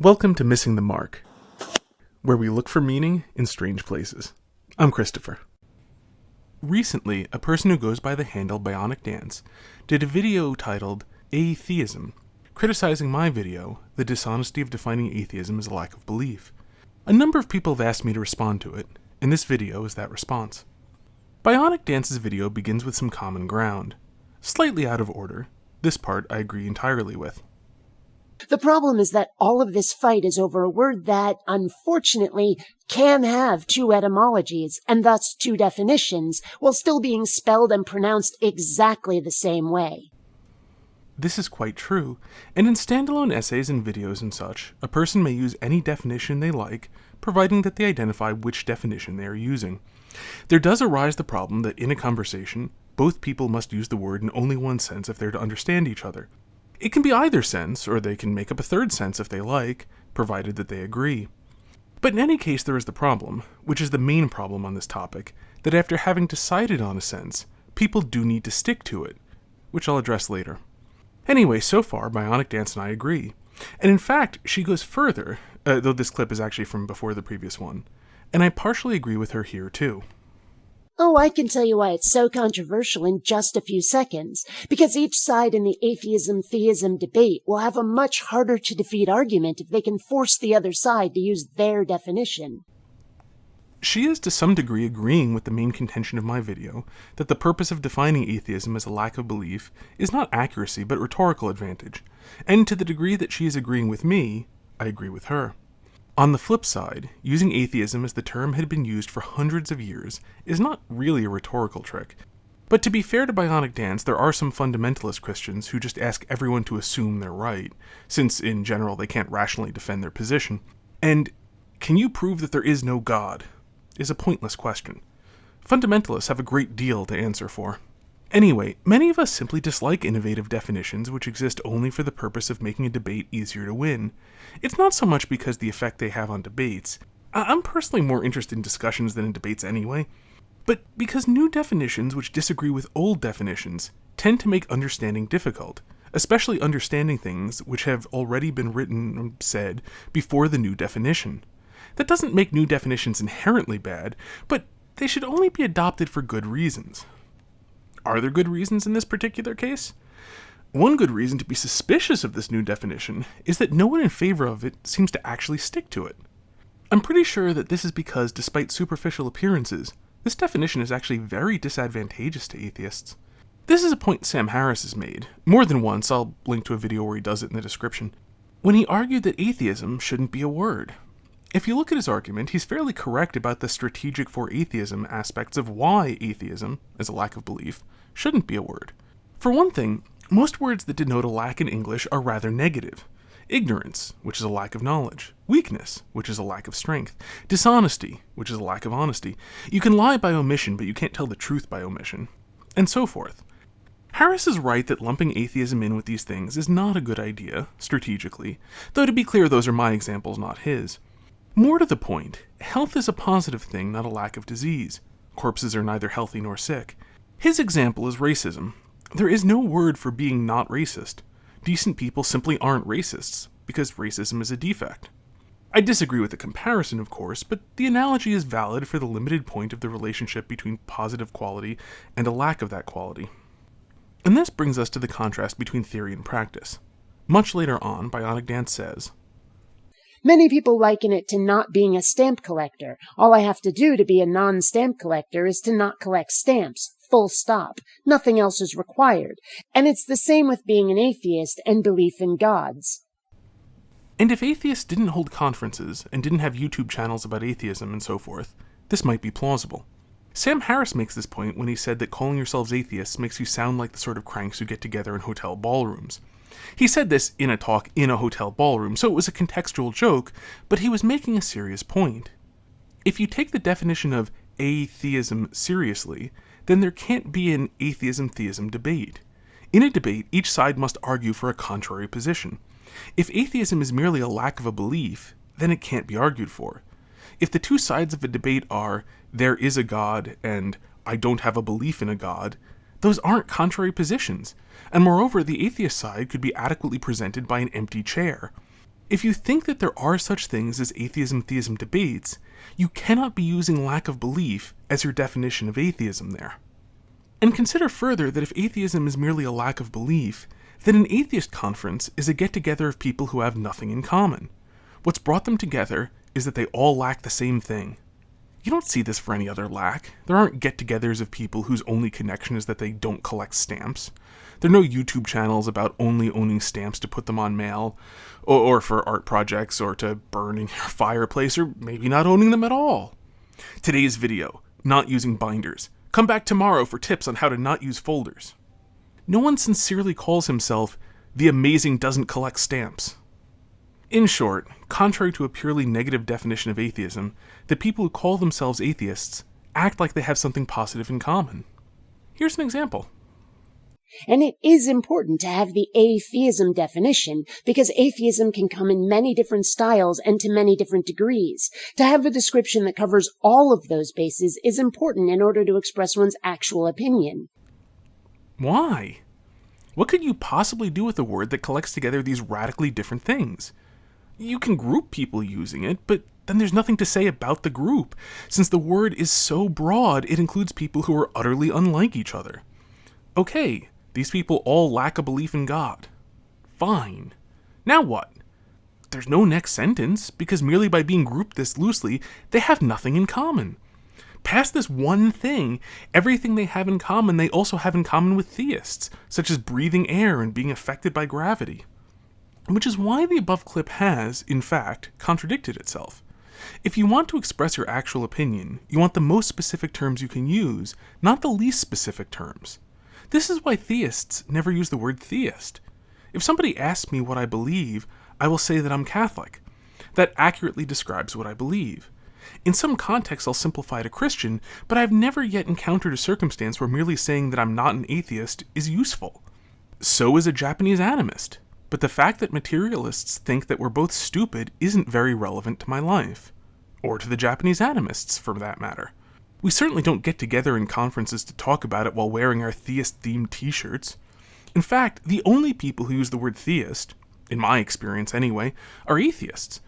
Welcome to Missing the Mark, where we look for meaning in strange places. I'm Christopher. Recently, a person who goes by the handle Bionic Dance did a video titled A-Theism, criticizing my video, The Dishonesty of Defining Atheism as a Lack of Belief. A number of people have asked me to respond to it, and this video is that response. Bionic Dance's video begins with some common ground. Slightly out of order, this part I agree entirely with. The problem is that all of this fight is over a word that, unfortunately, can have two etymologies, and thus two definitions, while still being spelled and pronounced exactly the same way. This is quite true, and in standalone essays and videos and such, a person may use any definition they like, providing that they identify which definition they are using. There does arise the problem that in a conversation, both people must use the word in only one sense if they're to understand each other. It can be either sense, or they can make up a third sense if they like, provided that they agree. But in any case, there is the problem, which is the main problem on this topic, that after having decided on a sense, people do need to stick to it, which I'll address later. Anyway, so far, Bionic Dance and I agree. And in fact, she goes further, though this clip is actually from before the previous one, and I partially agree with her here too. Oh, I can tell you why it's so controversial in just a few seconds. Because each side in the atheism-theism debate will have a much harder to defeat argument if they can force the other side to use their definition. She is to some degree agreeing with the main contention of my video, that the purpose of defining atheism as a lack of belief is not accuracy but rhetorical advantage, and to the degree that she is agreeing with me, I agree with her. On the flip side, using atheism as the term had been used for hundreds of years is not really a rhetorical trick. But to be fair to Bionic Dance, there are some fundamentalist Christians who just ask everyone to assume they're right, since in general they can't rationally defend their position. And can you prove that there is no God? Is a pointless question. Fundamentalists have a great deal to answer for. Anyway, many of us simply dislike innovative definitions which exist only for the purpose of making a debate easier to win. It's not so much because the effect they have on debates. I'm personally more interested in discussions than in debates anyway, but because new definitions which disagree with old definitions tend to make understanding difficult, especially understanding things which have already been written or said before the new definition. That doesn't make new definitions inherently bad, but they should only be adopted for good reasons. Are there good reasons in this particular case? One good reason to be suspicious of this new definition is that no one in favor of it seems to actually stick to it. I'm pretty sure that this is because, despite superficial appearances, this definition is actually very disadvantageous to atheists. This is a point Sam Harris has made. More than once, I'll link to a video where he does it in the description, when he argued that atheism shouldn't be a word. If you look at his argument, he's fairly correct about the strategic for atheism aspects of why atheism, as a lack of belief, shouldn't be a word. For one thing, most words that denote a lack in English are rather negative. Ignorance, which is a lack of knowledge. Weakness, which is a lack of strength. Dishonesty, which is a lack of honesty. You can lie by omission, but you can't tell the truth by omission. And so forth. Harris is right that lumping atheism in with these things is not a good idea, strategically, though to be clear, those are my examples, not his. More to the point, health is a positive thing, not a lack of disease. Corpses are neither healthy nor sick. His example is racism. There is no word for being not racist. Decent people simply aren't racists, because racism is a defect. I disagree with the comparison, of course, but the analogy is valid for the limited point of the relationship between positive quality and a lack of that quality. And this brings us to the contrast between theory and practice. Much later on, Bionic Dance says, Many people liken it to not being a stamp collector. All I have to do to be a non-stamp collector is to not collect stamps. Full stop. Nothing else is required. And it's the same with being an atheist and belief in gods. And if atheists didn't hold conferences and didn't have YouTube channels about atheism and so forth, this might be plausible. Sam Harris makes this point when he said that calling yourselves atheists makes you sound like the sort of cranks who get together in hotel ballrooms. He said this in a talk in a hotel ballroom, so it was a contextual joke, but he was making a serious point. If you take the definition of atheism seriously, then there can't be an atheism-theism debate. In a debate, each side must argue for a contrary position. If atheism is merely a lack of a belief, then it can't be argued for. If the two sides of a debate are, there is a God, and I don't have a belief in a God, those aren't contrary positions. And moreover, the atheist side could be adequately presented by an empty chair. If you think that there are such things as atheism-theism debates, you cannot be using lack of belief as your definition of atheism there. And consider further that if atheism is merely a lack of belief, then an atheist conference is a get-together of people who have nothing in common. What's brought them together is that they all lack the same thing. You don't see this for any other lack. There aren't get-togethers of people whose only connection is that they don't collect stamps. There are no YouTube channels about only owning stamps to put them on mail, or for art projects, or to burn in your fireplace, or maybe not owning them at all. Today's video, not using binders. Come back tomorrow for tips on how to not use folders. No one sincerely calls himself the amazing doesn't collect stamps. In short, contrary to a purely negative definition of atheism, the people who call themselves atheists act like they have something positive in common. Here's an example. And it is important to have the A-Theism definition because atheism can come in many different styles and to many different degrees. To have a description that covers all of those bases is important in order to express one's actual opinion. Why? What could you possibly do with a word that collects together these radically different things? You can group people using it, but then there's nothing to say about the group, since the word is so broad it includes people who are utterly unlike each other. Okay, these people all lack a belief in God. Fine. Now what? There's no next sentence, because merely by being grouped this loosely, they have nothing in common. Past this one thing, everything they have in common they also have in common with theists, such as breathing air and being affected by gravity. Which is why the above clip has, in fact, contradicted itself. If you want to express your actual opinion, you want the most specific terms you can use, not the least specific terms. This is why theists never use the word theist. If somebody asks me what I believe, I will say that I'm Catholic. That accurately describes what I believe. In some contexts, I'll simplify to Christian, but I've never yet encountered a circumstance where merely saying that I'm not an atheist is useful. So is a Japanese animist. But the fact that materialists think that we're both stupid isn't very relevant to my life. Or to the Japanese animists, for that matter. We certainly don't get together in conferences to talk about it while wearing our theist-themed t-shirts. In fact, the only people who use the word theist, in my experience anyway, are atheists.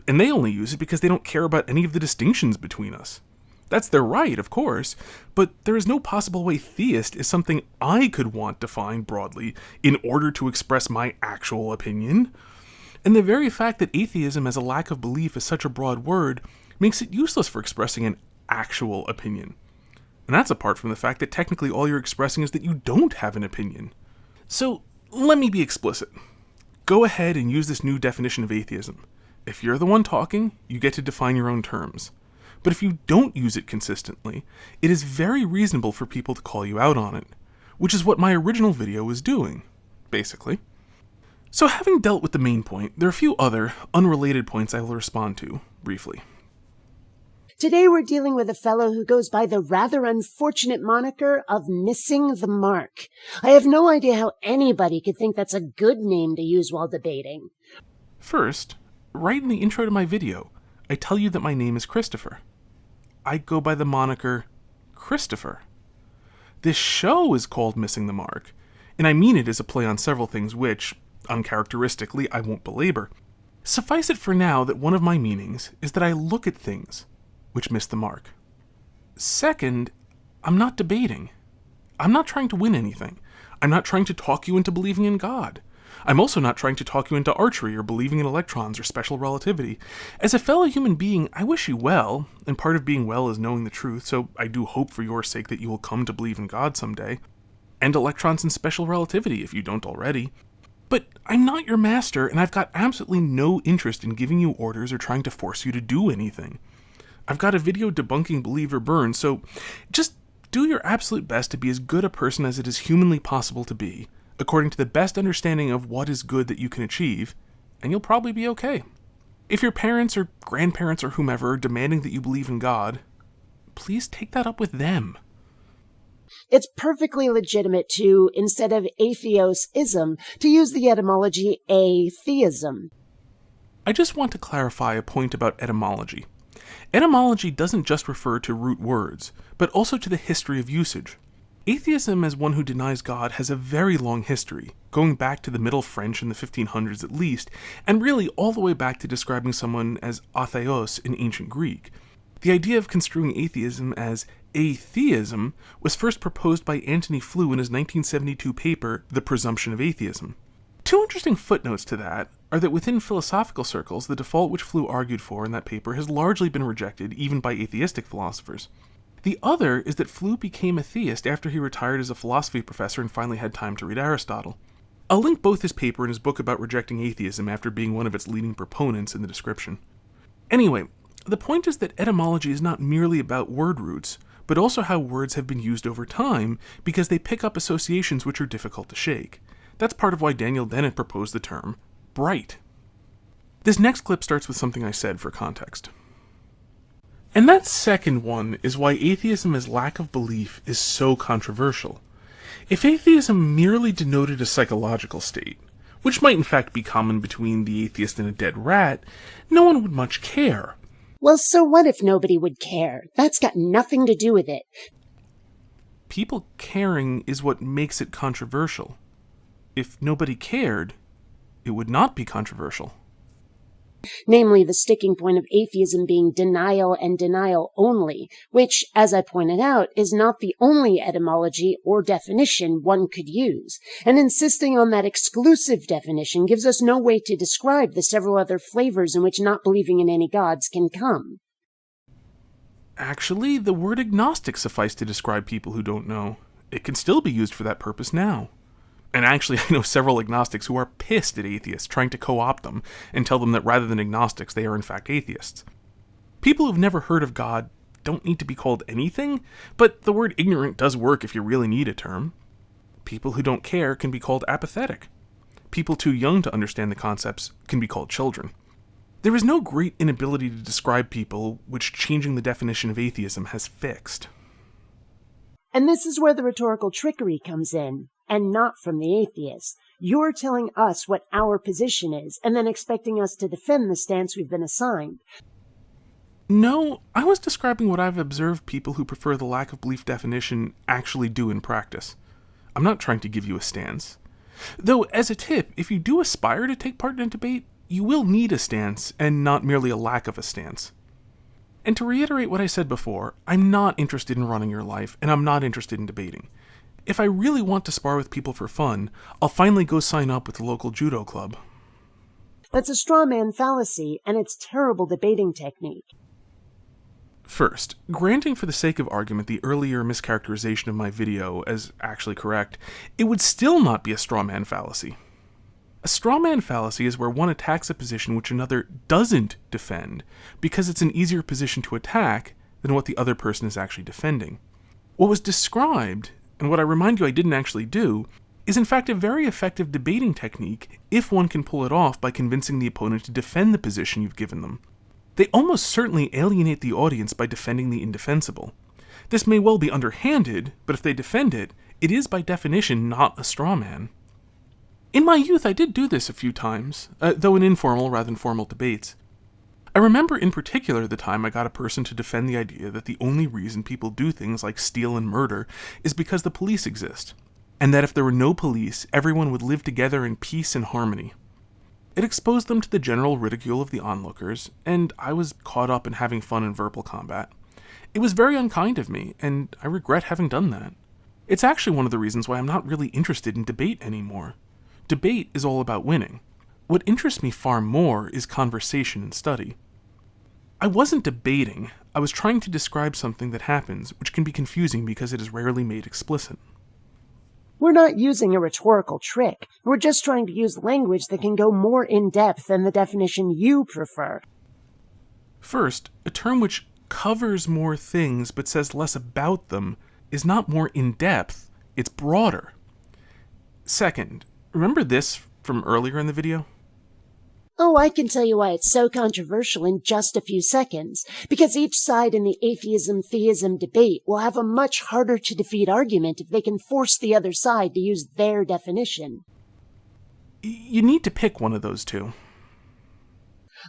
And they only use it because they don't care about any of the distinctions between us. That's their right, of course, but there is no possible way theist is something I could want defined broadly in order to express my actual opinion. And the very fact that atheism as a lack of belief is such a broad word makes it useless for expressing an actual opinion. And that's apart from the fact that technically all you're expressing is that you don't have an opinion. So, let me be explicit. Go ahead and use this new definition of atheism. If you're the one talking, you get to define your own terms. But if you don't use it consistently, it is very reasonable for people to call you out on it, which is what my original video was doing, basically. So having dealt with the main point, there are a few other, unrelated points I will respond to, briefly. Today we're dealing with a fellow who goes by the rather unfortunate moniker of Missing the Mark. I have no idea how anybody could think that's a good name to use while debating. First, right in the intro to my video, I tell you that my name is Christopher. I go by the moniker Christopher. This show is called Missing the Mark, and I mean it as a play on several things which, uncharacteristically, I won't belabor. Suffice it for now that one of my meanings is that I look at things which miss the mark. Second, I'm not debating. I'm not trying to win anything. I'm not trying to talk you into believing in God. I'm also not trying to talk you into archery or believing in electrons or special relativity. As a fellow human being, I wish you well, and part of being well is knowing the truth, so I do hope for your sake that you will come to believe in God someday. And electrons and special relativity, if you don't already. But I'm not your master, and I've got absolutely no interest in giving you orders or trying to force you to do anything. I've got a video debunking Believe or Burn, so just do your absolute best to be as good a person as it is humanly possible to be, according to the best understanding of what is good that you can achieve, and you'll probably be okay. If your parents or grandparents or whomever are demanding that you believe in God, please take that up with them. It's perfectly legitimate to, instead of atheism, to use the etymology A-Theism. I just want to clarify a point about etymology. Etymology doesn't just refer to root words, but also to the history of usage. Atheism as one who denies God has a very long history, going back to the Middle French in the 1500s at least, and really all the way back to describing someone as atheos in ancient Greek. The idea of construing atheism as A-Theism was first proposed by Antony+flew in his 1972 paper, The Presumption of Atheism. Two interesting footnotes to that are that within philosophical circles, the default which Flew argued for in that paper has largely been rejected even by atheistic philosophers. The other is that Flew became a theist after he retired as a philosophy professor and finally had time to read Aristotle. I'll link both his paper and his book about rejecting atheism after being one of its leading proponents in the description. Anyway, the point is that etymology is not merely about word roots, but also how words have been used over time because they pick up associations which are difficult to shake. That's part of why Daniel Dennett proposed the term bright. This next clip starts with something I said for context. And that second one is why atheism as lack of belief is so controversial. If atheism merely denoted a psychological state, which might in fact be common between the atheist and a dead rat, no one would much care. Well, so what if nobody would care? That's got nothing to do with it. People caring is what makes it controversial. If nobody cared, it would not be controversial. Namely, the sticking point of atheism being denial and denial only, which, as I pointed out, is not the only etymology or definition one could use, and insisting on that exclusive definition gives us no way to describe the several other flavors in which not believing in any gods can come. Actually, the word agnostic suffices to describe people who don't know. It can still be used for that purpose now. And actually, I know several agnostics who are pissed at atheists trying to co-opt them and tell them that rather than agnostics, they are in fact atheists. People who've never heard of God don't need to be called anything, but the word ignorant does work if you really need a term. People who don't care can be called apathetic. People too young to understand the concepts can be called children. There is no great inability to describe people which changing the definition of atheism has fixed. And this is where the rhetorical trickery comes in. And not from the atheist. You're telling us what our position is, and then expecting us to defend the stance we've been assigned. No, I was describing what I've observed people who prefer the lack of belief definition actually do in practice. I'm not trying to give you a stance. Though, as a tip, if you do aspire to take part in a debate, you will need a stance, and not merely a lack of a stance. And to reiterate what I said before, I'm not interested in running your life, and I'm not interested in debating. If I really want to spar with people for fun, I'll finally go sign up with the local judo club. That's a straw man fallacy, and it's terrible debating technique. First, granting for the sake of argument the earlier mischaracterization of my video as actually correct, it would still not be a straw man fallacy. A straw man fallacy is where one attacks a position which another doesn't defend, because it's an easier position to attack than what the other person is actually defending. What was described, and what I remind you I didn't actually do, is in fact a very effective debating technique if one can pull it off by convincing the opponent to defend the position you've given them. They almost certainly alienate the audience by defending the indefensible. This may well be underhanded, but if they defend it, it is by definition not a straw man. In my youth I did do this a few times, though in informal rather than formal debates. I remember in particular the time I got a person to defend the idea that the only reason people do things like steal and murder is because the police exist, and that if there were no police, everyone would live together in peace and harmony. It exposed them to the general ridicule of the onlookers, and I was caught up in having fun in verbal combat. It was very unkind of me, and I regret having done that. It's actually one of the reasons why I'm not really interested in debate anymore. Debate is all about winning. What interests me far more is conversation and study. I wasn't debating, I was trying to describe something that happens, which can be confusing because it is rarely made explicit. We're not using a rhetorical trick. We're just trying to use language that can go more in depth than the definition you prefer. First, a term which covers more things but says less about them is not more in depth, it's broader. Second, remember this from earlier in the video? Oh, I can tell you why it's so controversial in just a few seconds. Because each side in the atheism-theism debate will have a much harder to defeat argument if they can force the other side to use their definition. You need to pick one of those two.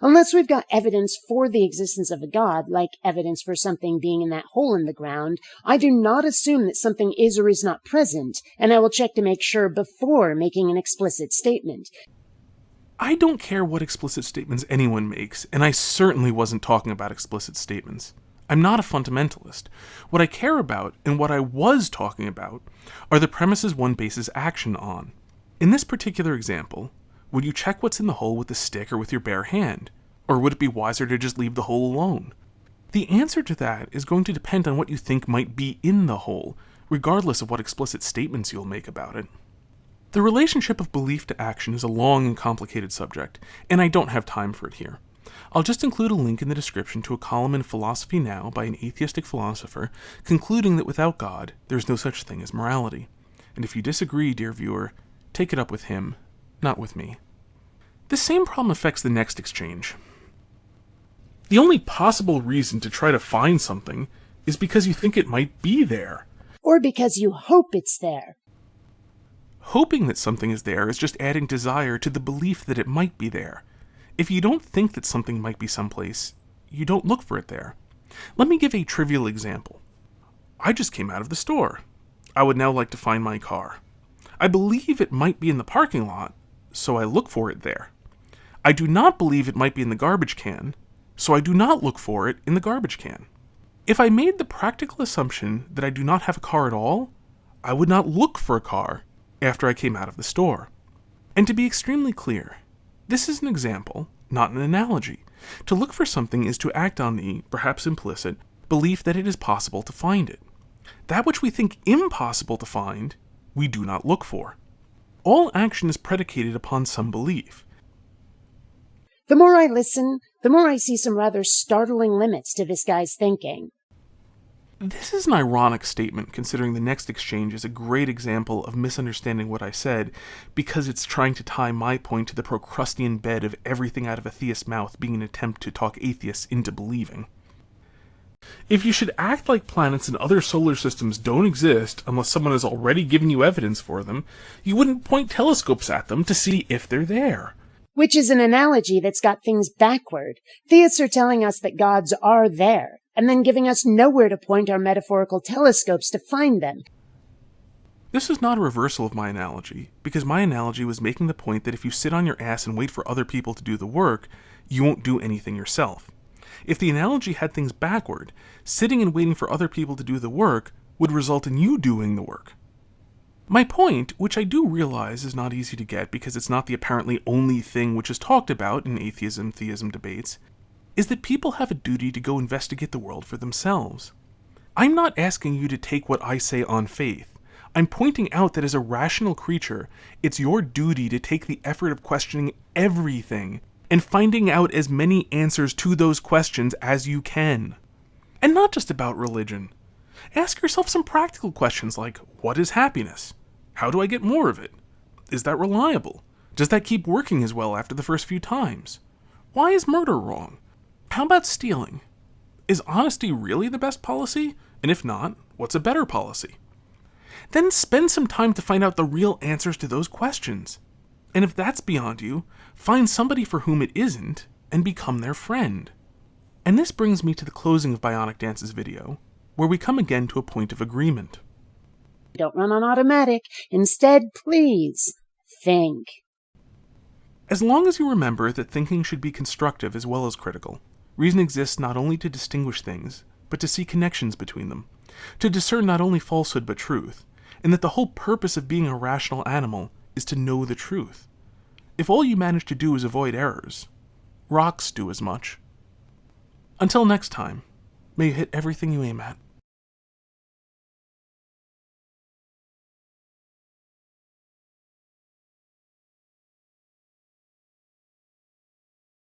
Unless we've got evidence for the existence of a God, like evidence for something being in that hole in the ground, I do not assume that something is or is not present, and I will check to make sure before making an explicit statement. I don't care what explicit statements anyone makes, and I certainly wasn't talking about explicit statements. I'm not a fundamentalist. What I care about, and what I was talking about, are the premises one bases action on. In this particular example, would you check what's in the hole with a stick or with your bare hand? Or would it be wiser to just leave the hole alone? The answer to that is going to depend on what you think might be in the hole, regardless of what explicit statements you'll make about it. The relationship of belief to action is a long and complicated subject, and I don't have time for it here. I'll just include a link in the description to a column in Philosophy Now by an atheistic philosopher concluding that without God, there's no such thing as morality. And if you disagree, dear viewer, take it up with him, not with me. This same problem affects the next exchange. The only possible reason to try to find something is because you think it might be there. Or because you hope it's there. Hoping that something is there is just adding desire to the belief that it might be there. If you don't think that something might be someplace, you don't look for it there. Let me give a trivial example. I just came out of the store. I would now like to find my car. I believe it might be in the parking lot, so I look for it there. I do not believe it might be in the garbage can, so I do not look for it in the garbage can. If I made the practical assumption that I do not have a car at all, I would not look for a car after I came out of the store. And to be extremely clear, this is an example, not an analogy. To look for something is to act on the, perhaps implicit, belief that it is possible to find it. That which we think impossible to find, we do not look for. All action is predicated upon some belief. The more I listen, the more I see some rather startling limits to this guy's thinking. This is an ironic statement, considering the next exchange is a great example of misunderstanding what I said, because it's trying to tie my point to the Procrustean bed of everything out of a theist's mouth being an attempt to talk atheists into believing. If you should act like planets in other solar systems don't exist unless someone has already given you evidence for them, you wouldn't point telescopes at them to see if they're there. Which is an analogy that's got things backward. Theists are telling us that gods are there, and then giving us nowhere to point our metaphorical telescopes to find them. This is not a reversal of my analogy, because my analogy was making the point that if you sit on your ass and wait for other people to do the work, you won't do anything yourself. If the analogy had things backward, sitting and waiting for other people to do the work would result in you doing the work. My point, which I do realize is not easy to get because it's not the apparently only thing which is talked about in atheism-theism debates, is that people have a duty to go investigate the world for themselves. I'm not asking you to take what I say on faith. I'm pointing out that as a rational creature, it's your duty to take the effort of questioning everything and finding out as many answers to those questions as you can. And not just about religion. Ask yourself some practical questions like, what is happiness? How do I get more of it? Is that reliable? Does that keep working as well after the first few times? Why is murder wrong? How about stealing? Is honesty really the best policy? And if not, what's a better policy? Then spend some time to find out the real answers to those questions. And if that's beyond you, find somebody for whom it isn't and become their friend. And this brings me to the closing of Bionic Dance's video, where we come again to a point of agreement. Don't run on automatic. Instead, please, think. As long as you remember that thinking should be constructive as well as critical, reason exists not only to distinguish things, but to see connections between them, to discern not only falsehood but truth, and that the whole purpose of being a rational animal is to know the truth. If all you manage to do is avoid errors, rocks do as much. Until next time, may you hit everything you aim at.